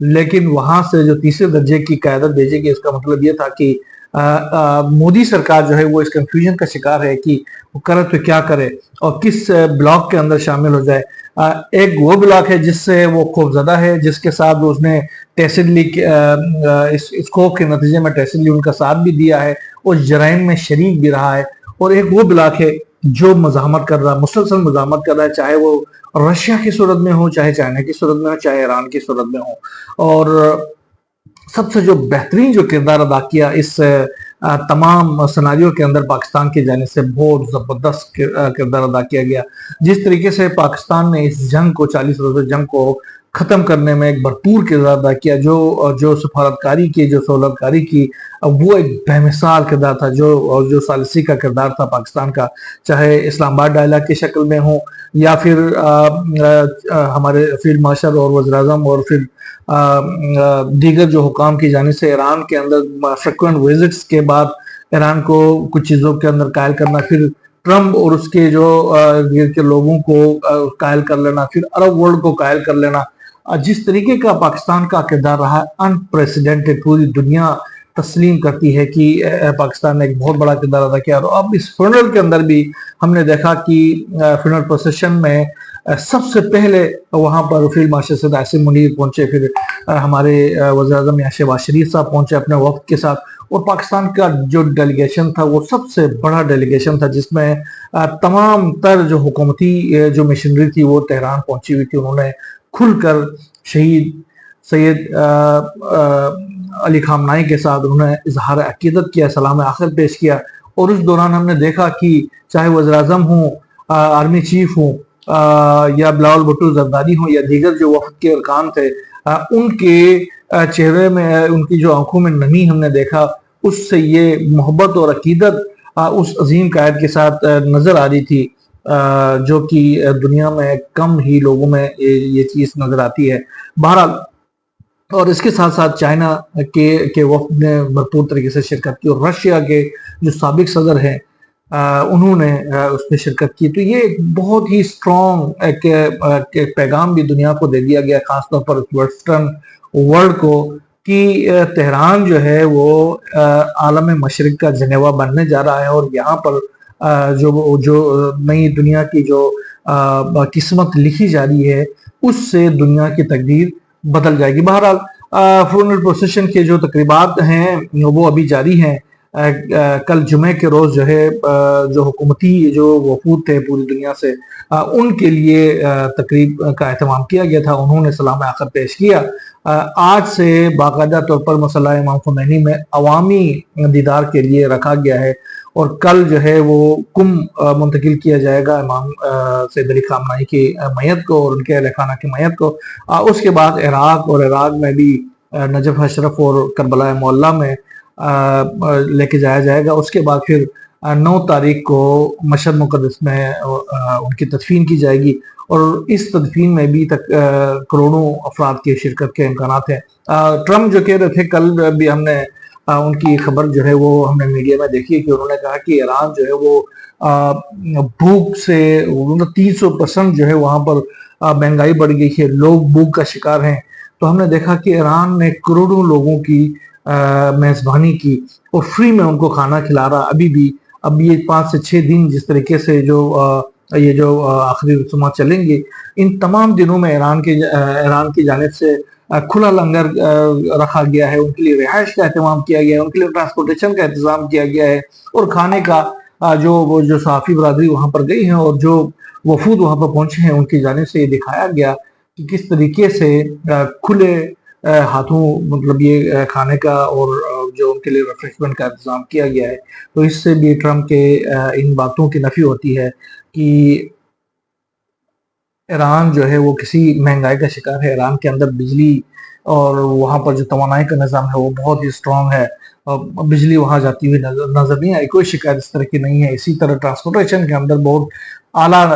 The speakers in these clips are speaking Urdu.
لیکن وہاں سے جو تیسرے درجے کی قیادت بھیجے گی، اس کا مطلب یہ تھا کہ مودی سرکار جو ہے وہ اس کنفیوژن کا شکار ہے کہ وہ کرے تو کیا کرے اور کس بلاک کے اندر شامل ہو جائے۔ ایک وہ بلاک ہے جس سے وہ خوفزدہ ہے، جس کے ساتھ اس نے ٹیسٹلی اس خوف کے نتیجے میں ٹیسٹلی ان کا ساتھ بھی دیا ہے اور جرائم میں شریک بھی رہا ہے، اور ایک وہ بلاک ہے جو مزاحمت کر رہا ہے، مسلسل مزاحمت کر رہا ہے، چاہے وہ رشیا کی صورت میں ہو، چاہے چائنا کی صورت میں ہو، چاہے ایران کی صورت میں ہو۔ اور سب سے جو بہترین جو کردار ادا کیا اس تمام سناریوں کے اندر پاکستان کی جانب سے بہت زبردست کردار ادا کیا گیا۔ جس طریقے سے پاکستان نے اس جنگ کو 40 روزہ جنگ کو ختم کرنے میں ایک بھرپور کردار ادا کیا، جو سفارتکاری کی، جو سہولتکاری کی، وہ ایک بے مثال کردار تھا، جو ثالثی کا کردار تھا پاکستان کا، چاہے اسلام آباد ڈائلاگ کی شکل میں ہو یا پھر ہمارے فیلڈ مارشل اور وزیر اعظم اور پھر دیگر جو حکام کی جانب سے ایران کے اندر فریکوینٹ وزٹس کے بعد ایران کو کچھ چیزوں کے اندر قائل کرنا، پھر ٹرمپ اور اس کے جو کے لوگوں کو قائل کر لینا، پھر عرب ورلڈ کو قائل کر لینا، جس طریقے کا پاکستان کا کردار رہا انپریسیڈنٹڈ، پوری دنیا تسلیم کرتی ہے کہ پاکستان نے ایک بہت بڑا کردار ادا کیا۔ اور اب اس فنرل کے اندر بھی ہم نے دیکھا کہ فنرل پروسیشن میں سب سے پہلے وہاں پر فیلڈ مارشل سید عاصم منیر پہنچے، پھر ہمارے وزیر اعظم شہباز شریف صاحب پہنچے اپنے وقت کے ساتھ، اور پاکستان کا جو ڈیلیگیشن تھا وہ سب سے بڑا ڈیلیگیشن تھا، جس میں تمام تر جو حکومتی جو مشنری تھی وہ تہران پہنچی ہوئی تھی۔ انہوں نے کھل کر شہید سید علی خامنائی کے ساتھ انہوں نے اظہار عقیدت کیا، سلام آخر پیش کیا، اور اس دوران ہم نے دیکھا کہ چاہے وزیر اعظم ہوں، آرمی چیف ہوں، یا بلاول بھٹو زرداری ہوں، یا دیگر جو وفد کے ارکان تھے، ان کے چہرے میں، ان کی جو آنکھوں میں نمی ہم نے دیکھا، اس سے یہ محبت اور عقیدت اس عظیم قائد کے ساتھ نظر آ رہی تھی، جو کہ دنیا میں کم ہی لوگوں میں یہ چیز نظر آتی ہے۔ بہرحال، اور اس کے ساتھ ساتھ چائنا کے وفد نے بھرپور طریقے سے شرکت کی، اور رشیا کے جو سابق صدر ہیں انہوں نے اس میں شرکت کی۔ تو یہ ایک بہت ہی اسٹرانگ ایک پیغام بھی دنیا کو دے دیا گیا، خاص طور پر ویسٹرن ورلڈ کو، کہ تہران جو ہے وہ عالم مشرق کا جنیوا بننے جا رہا ہے، اور یہاں پر جو نئی دنیا کی جو قسمت لکھی جا رہی ہے، اس سے دنیا کی تقدیر بدل جائے گی۔ بہرحال فنرل پروسیشن کے جو تقریبات ہیں وہ ابھی جاری ہیں۔ کل جمعے کے روز جو ہے جو حکومتی جو وفود تھے پوری دنیا سے، ان کے لیے تقریب کا اہتمام کیا گیا تھا، انہوں نے سلام آخر پیش کیا۔ آج سے باقاعدہ طور پر مسلح امام خمینی میں عوامی دیدار کے لیے رکھا گیا ہے، اور کل جو ہے وہ کم منتقل کیا جائے گا امام سید علی خامنائی کی میت کو اور ان کے اہل خانہ کی میت کو۔ اس کے بعد عراق میں بھی نجف اشرف اور کربلا معلیٰ میں لے کے جایا جائے گا۔ اس کے بعد پھر 9 تاریخ کو مشہد مقدس میں ان کی تدفین کی جائے گی، اور اس تدفین میں بھی کروڑوں افراد کی شرکت کے امکانات ہیں۔ ٹرمپ جو کہہ رہے تھے، کل بھی ہم نے ان کی خبر جو ہے وہ ہم نے میڈیا میں دیکھی کہ انہوں نے کہا کہ ایران جو ہے وہ بھوک سے 300% جو ہے وہاں پر مہنگائی بڑھ گئی ہے، لوگ بھوک کا شکار ہیں۔ تو ہم نے دیکھا کہ ایران نے کروڑوں لوگوں کی میزبانی کی اور فری میں ان کو کھانا کھلا رہا ابھی بھی۔ اب یہ 5 سے 6 دن جس طریقے سے یہ جو آخری رسومات چلیں گے، ان تمام دنوں میں ایران کی جانب سے کھلا لنگر رکھا گیا ہے، ان کے لیے رہائش کا اہتمام کیا گیا ہے، ان کے لیے ٹرانسپورٹیشن کا انتظام کیا گیا ہے، اور کھانے کا جو صحافی برادری وہاں پر گئی ہیں اور جو وفود وہاں پر پہنچے ہیں، ان کی جانب سے یہ دکھایا گیا کہ کس طریقے سے کھلے ہاتھوں مطلب یہ کھانے کا اور جو ان کے لیے ریفریشمنٹ کا انتظام کیا گیا ہے۔ تو اس سے بھی ٹرمپ کے ان باتوں کی نفی ہوتی ہے کہ ایران جو ہے وہ کسی مہنگائی کا شکار ہے۔ ایران کے اندر بجلی اور وہاں پر جو توانائی کا نظام ہے وہ بہت ہی سٹرونگ ہے، بجلی وہاں جاتی ہوئی نظر نہیں آئی، کوئی شکایت اس طرح کی نہیں ہے۔ اسی طرح ٹرانسپورٹیشن کے اندر بہت اعلیٰ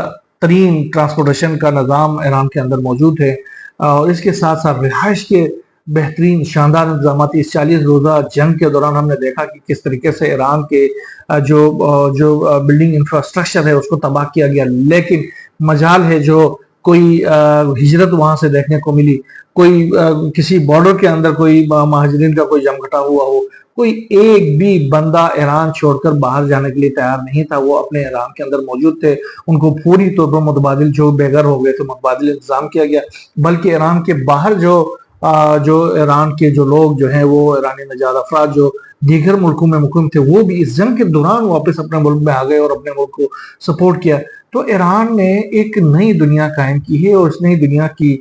ترین ٹرانسپورٹیشن کا نظام ایران کے اندر موجود ہے، اور اس کے ساتھ ساتھ رہائش کے بہترین شاندار انتظامات۔ اس 40 روزہ جنگ کے دوران ہم نے دیکھا کہ کس طریقے سے ایران کے جو بلڈنگ انفراسٹرکچر ہے اس کو تباہ کیا گیا، لیکن مجال ہے جو کوئی ہجرت وہاں سے دیکھنے کو ملی، کوئی کسی بارڈر کے اندر کوئی مہاجرین کا کوئی جمگھٹا ہوا ہو، کوئی ایک بھی بندہ ایران چھوڑ کر باہر جانے کے لیے تیار نہیں تھا، وہ اپنے ایران کے اندر موجود تھے، ان کو پوری طور پر متبادل جو بے گھر ہو گئے تھے متبادل انتظام کیا گیا، بلکہ ایران کے باہر جو ایران کے جو لوگ جو ہیں وہ ایرانی نژاد افراد جو دیگر ملکوں میں مقیم تھے، وہ بھی اس جنگ کے دوران واپس اپنے ملک میں آ گئے اور اپنے ملک کو سپورٹ کیا۔ تو ایران نے ایک نئی دنیا قائم کی ہے، اور اس نئی دنیا کی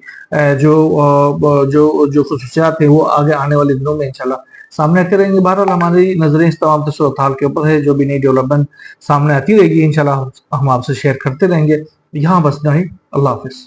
جو خصوصیات ہیں وہ آگے آنے والے دنوں میں انشاءاللہ سامنے آتے رہیں گے۔ بہرحال ہماری نظریں اس تمام صورتحال کے اوپر ہے، جو بھی نئی ڈیولپمنٹ سامنے آتی رہے گی انشاءاللہ ہم آپ سے شیئر کرتے رہیں گے۔ یہاں بس نہیں، اللہ حافظ۔